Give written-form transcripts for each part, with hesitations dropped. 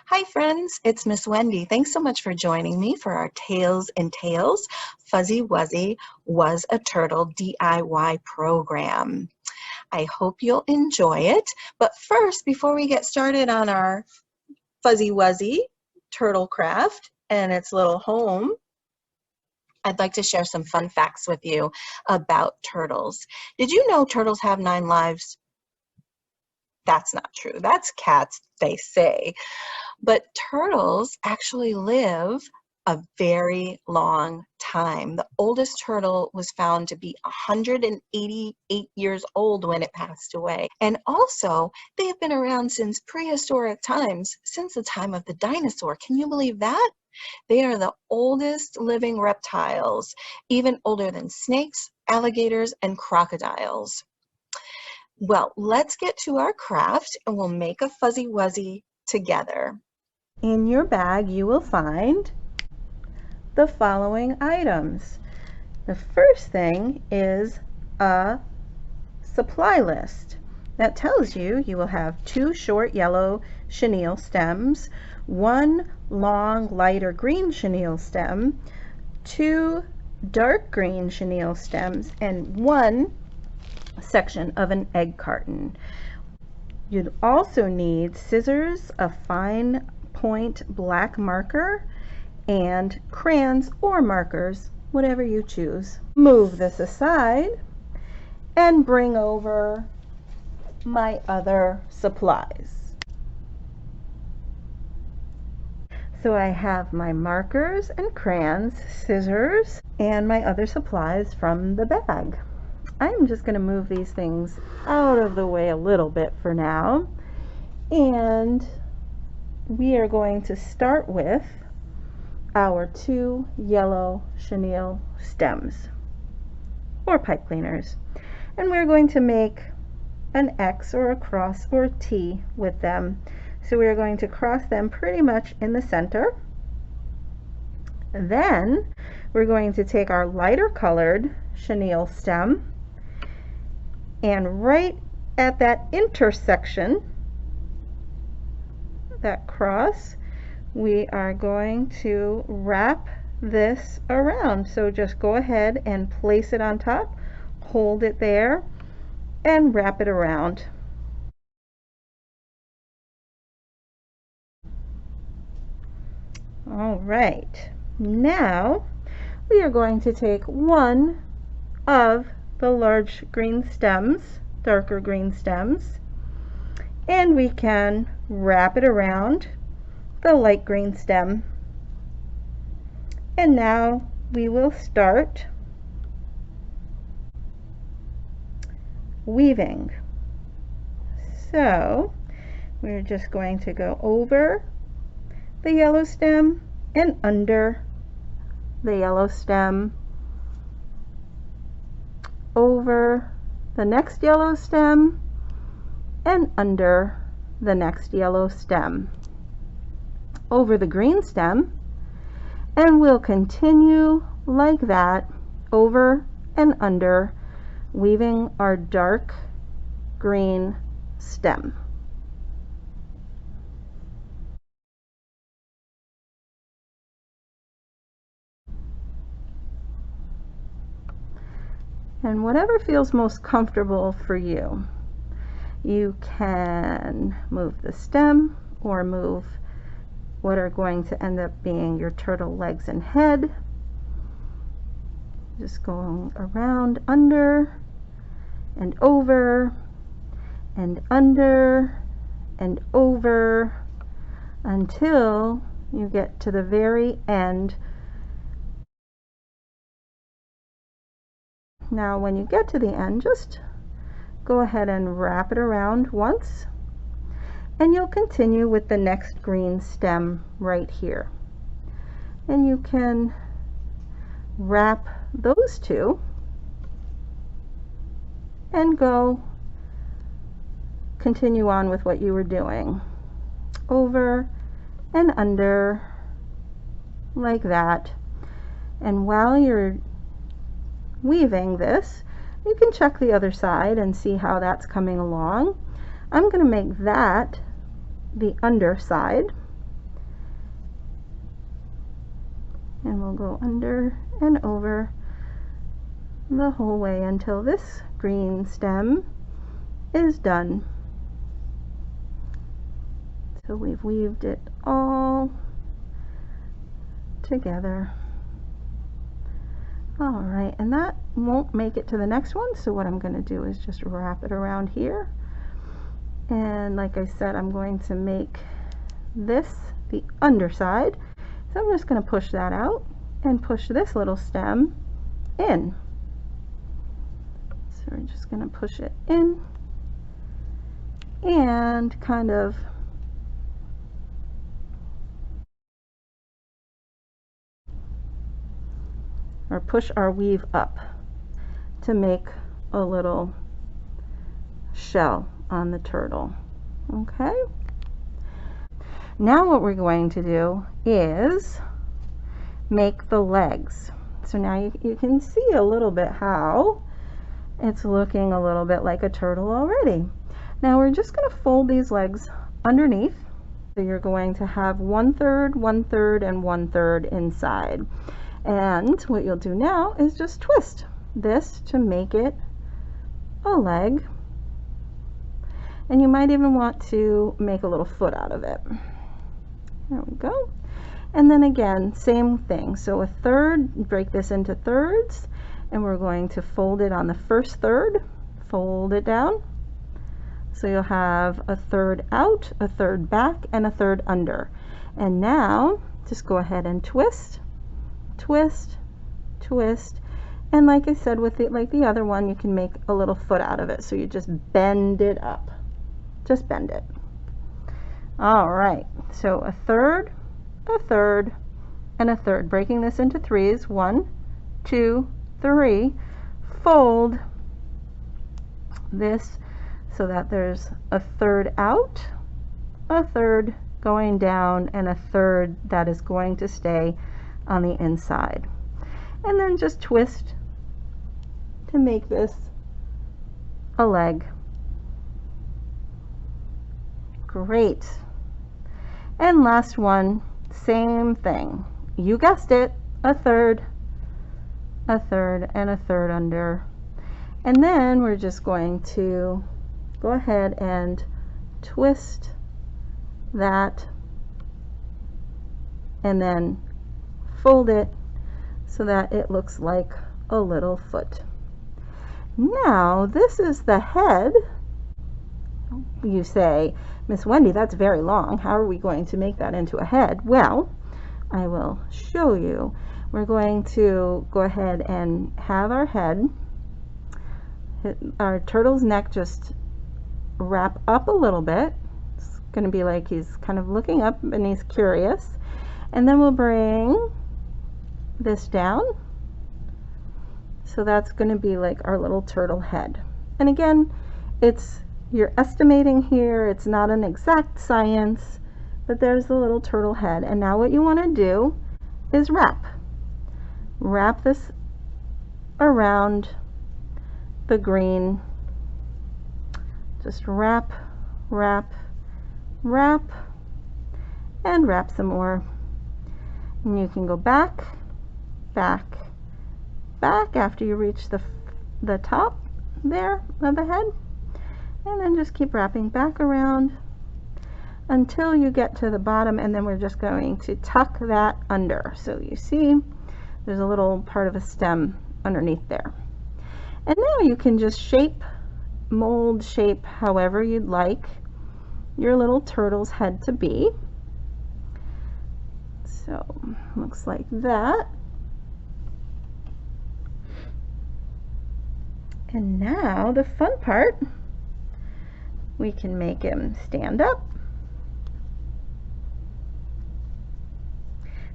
Hi friends, it's Miss Wendy. Thanks so much for joining me for our Tails and Tales Fuzzy Wuzzy Was a Turtle DIY program. I hope you'll enjoy it. But first, before we get started on our Fuzzy Wuzzy turtle craft and its little home, I'd like to share some fun facts with you about turtles. Did you know turtles have 9 lives? That's not true. That's cats, they say. But turtles actually live a very long time. The oldest turtle was found to be 188 years old when it passed away. And also, they have been around since prehistoric times, since the time of the dinosaur. Can you believe that? They are the oldest living reptiles, even older than snakes, alligators, and crocodiles. Well, let's get to our craft and we'll make a Fuzzy Wuzzy together. In your bag, you will find the following items. The first thing is a supply list that tells you you will have 2 short yellow chenille stems, 1 long lighter green chenille stem, 2 dark green chenille stems, and 1 section of an egg carton. You'd also need scissors, a fine point black marker, and crayons or markers, whatever you choose. Move this aside and bring over my other supplies. So I have my markers and crayons, scissors, and my other supplies from the bag. I'm just going to move these things out of the way a little bit for now, and we are going to start with our 2 yellow chenille stems or pipe cleaners, and we're going to make an X or a cross or a T with them. So we're going to cross them pretty much in the center. Then we're going to take our lighter colored chenille stem, and right at that intersection, that cross, we are going to wrap this around. So just go ahead and place it on top, hold it there, and wrap it around. All right, now we are going to take one of the large green stems, darker green stems, and we can wrap it around the light green stem. And now we will start weaving. So we're just going to go over the yellow stem and under the yellow stem, over the next yellow stem, and under the next yellow stem, over the green stem, and we'll continue like that, over and under, weaving our dark green stem. And whatever feels most comfortable for you. You can move the stem or move what are going to end up being your turtle legs and head. Just going around, under and over and under and over until you get to the very end. Now when you get to the end, just go ahead and wrap it around once, and you'll continue with the next green stem right here. And you can wrap those 2 and continue on with what you were doing, over and under like that. And while you're weaving this, you can check the other side and see how that's coming along. I'm going to make that the underside, And we'll go under and over the whole way until this green stem is done. So we've weaved it all together. All right, and that won't make it to the next one, so what I'm going to do is just wrap it around here. And like I said, I'm going to make this the underside. So I'm just going to push that out and push this little stem in. So we're just going to push it in and kind of or push our weave up to make a little shell on the turtle. Okay, now what we're going to do is make the legs. So now you can see a little bit how it's looking a little bit like a turtle already. Now we're just going to fold these legs underneath. So you're going to have 1/3, 1/3, and 1/3 inside. And what you'll do now is just twist this to make it a leg. And you might even want to make a little foot out of it. There we go. And then again, same thing. So 1/3, break this into thirds, and we're going to fold it on the first third, fold it down. So you'll have 1/3 out, 1/3 back, and 1/3 under. And now just go ahead and twist, twist, twist. And like I said, with it, like the other one, you can make a little foot out of it. So you just bend it up, just bend it. All right, so 1/3, 1/3, and 1/3, breaking this into threes. 1, 2, 3. Fold this so that there's 1/3 out, 1/3 going down, and 1/3 that is going to stay on the inside. And then just twist to make this a leg. Great. And last one, same thing. You guessed it, 1/3, 1/3, and 1/3 under. And then we're just going to go ahead and twist that and then fold it so that it looks like a little foot. Now this is the head. You say, Miss Wendy, that's very long. How are we going to make that into a head? Well, I will show you. We're going to go ahead and have our head, our turtle's neck, just wrap up a little bit. It's going to be like he's kind of looking up and he's curious. And then we'll bring this down. So that's going to be like our little turtle head. And again, you're estimating here, it's not an exact science, but there's the little turtle head. And now what you want to do is wrap this around the green. Just wrap, wrap, wrap, and wrap some more. And you can go back, back, back after you reach the top there of the head. And then just keep wrapping back around until you get to the bottom, and then we're just going to tuck that under. So you see there's a little part of a stem underneath there. And now you can just mold shape however you'd like your little turtle's head to be. So looks like that. And now the fun part, we can make him stand up.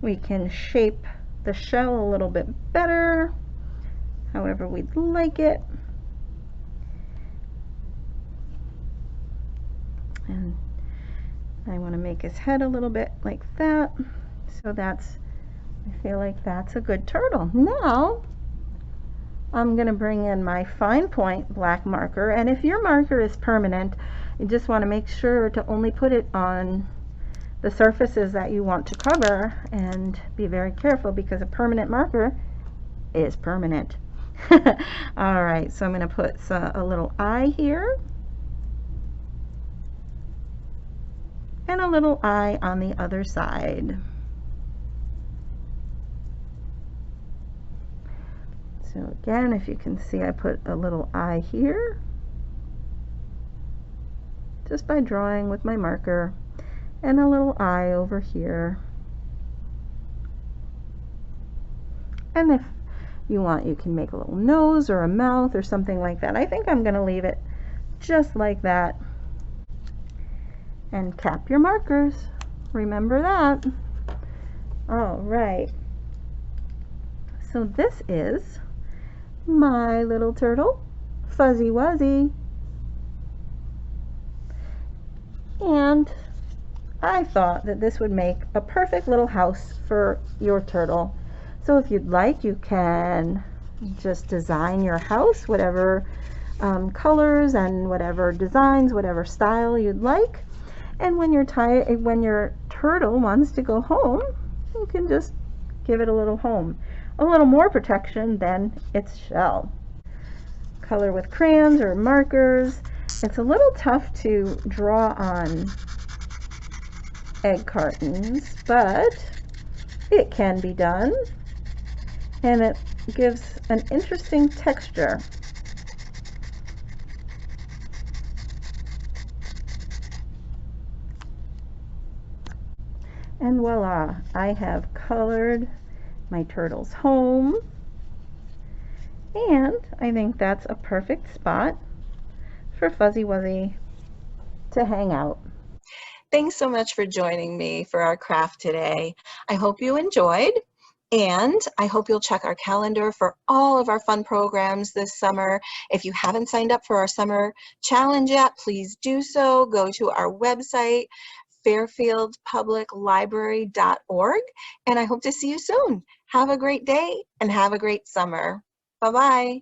We can shape the shell a little bit better, however we'd like it. And I want to make his head a little bit like that. So I feel like that's a good turtle. Now I'm going to bring in my fine point black marker, and if your marker is permanent, you just want to make sure to only put it on the surfaces that you want to cover, and be very careful because a permanent marker is permanent. All right, so I'm going to put a little eye here and a little eye on the other side. So again, if you can see, I put a little eye here just by drawing with my marker, and a little eye over here. And if you want, you can make a little nose or a mouth or something like that. I think I'm going to leave it just like that. And cap your markers. Remember that. All right. So this is my little turtle, Fuzzy Wuzzy. And I thought that this would make a perfect little house for your turtle. So if you'd like, you can just design your house, whatever colors and whatever designs, whatever style you'd like. And when your turtle wants to go home, you can just give it a little home. A little more protection than its shell. Color with crayons or markers. It's a little tough to draw on egg cartons, but it can be done, and it gives an interesting texture. And voila, I have colored my turtle's home, and I think that's a perfect spot for Fuzzy Wuzzy to hang out. Thanks so much for joining me for our craft today. I hope you enjoyed, and I hope you'll check our calendar for all of our fun programs this summer. If you haven't signed up for our summer challenge yet, please do so. Go to our website, fairfieldpubliclibrary.org, and I hope to see you soon. Have a great day and have a great summer. Bye-bye.